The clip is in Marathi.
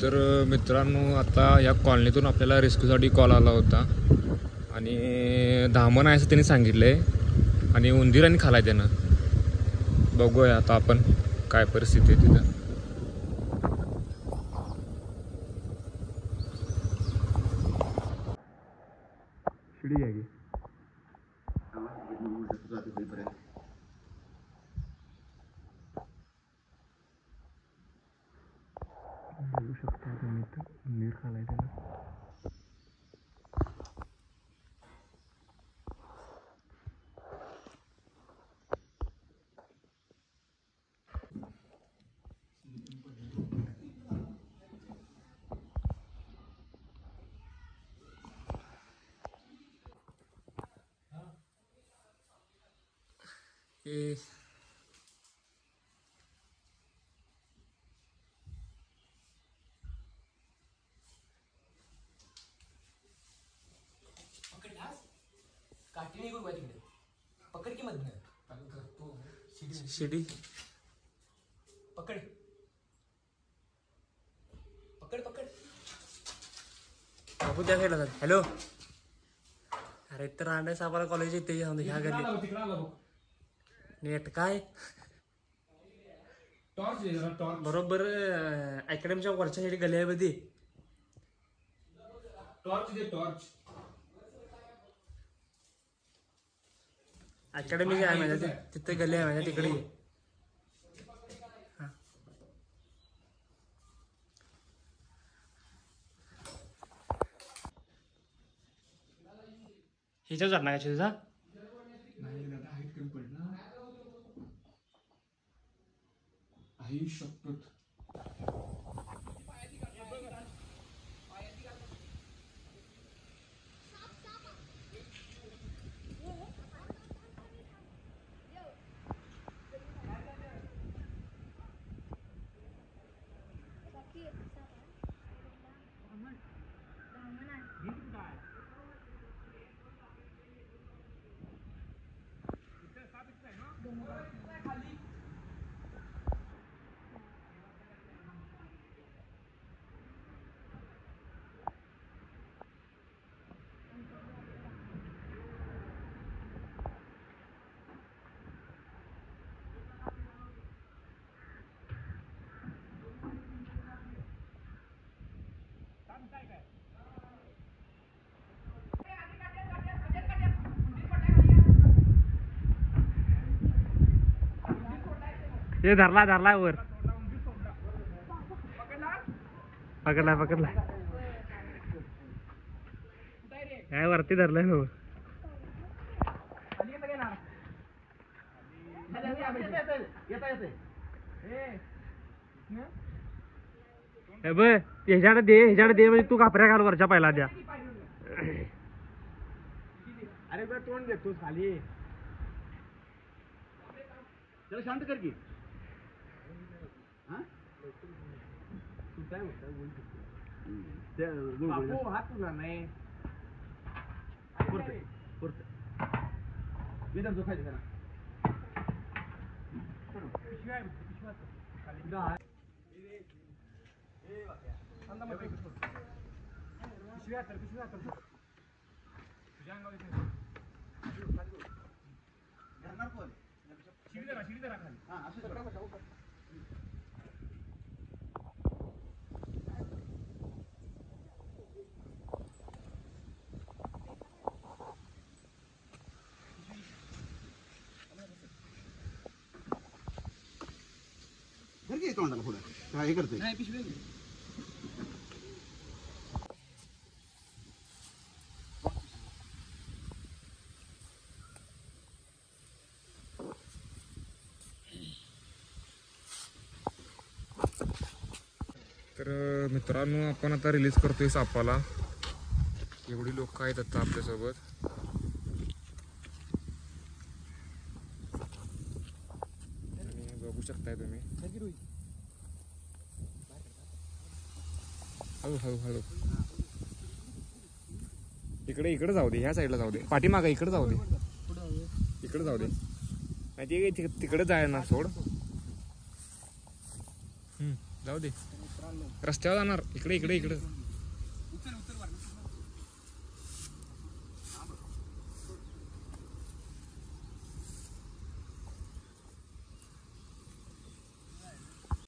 तर मित्रांनो, आता या कॉलनीतून आपल्याला रेस्क्यूसाठी कॉल आला होता आणि धामण आहे असं त्यांनी सांगितलं आहे आणि उंदीरांनी खाला त्यानं. बघूया आता आपण काय परिस्थिती आहे तिथं. शिडी आहे की बघू शकता तुम्ही, तर उंदीर खालाय त्यानं. काठी नाही करू तिकडे, पकड की मधनं शिडी पकड पकड पकड. बापू त्या साईडला जात. हॅलो, अरे तर रांडे साहेबाला कॉलेज येते ह्या गल्ली नेट काय बरोबर अकॅडमीच्या वरच्या साईड गली आहे बधी. टॉर्च अकॅडमी आहे माझ्या तिथे गली आहे माझ्या तिकडे. ह्याच्यावर जाणार का तुझा? हे धरला वर पकडला काय वरती धरलाय ना. ह्याच्याकडे दे म्हणजे तू कापऱ्या घाल वरच्या पहिला द्या. अरे बरं तोंड देतोस खाली, त्याला शांत कर की. हात तुला नाही मी तर खायचं त्याला. तोंडाला पुढे काय करते नाही पिशवी. तर मित्रांनो, आपण आता रिलीज करतोय सापाला. एवढी लोक आहेत आता आपल्यासोबत. आणि बघू शकताय तुम्ही. हळू इकडे जाऊ दे, ह्या साईडला जाऊ दे, पाठीमागा इकडे जाऊ दे, इकडे जाऊ दे. नाही ते तिकडे जाय ना, सोड. जाऊ दे. रस्त्यावर जाणार इकडे इकडे इकडे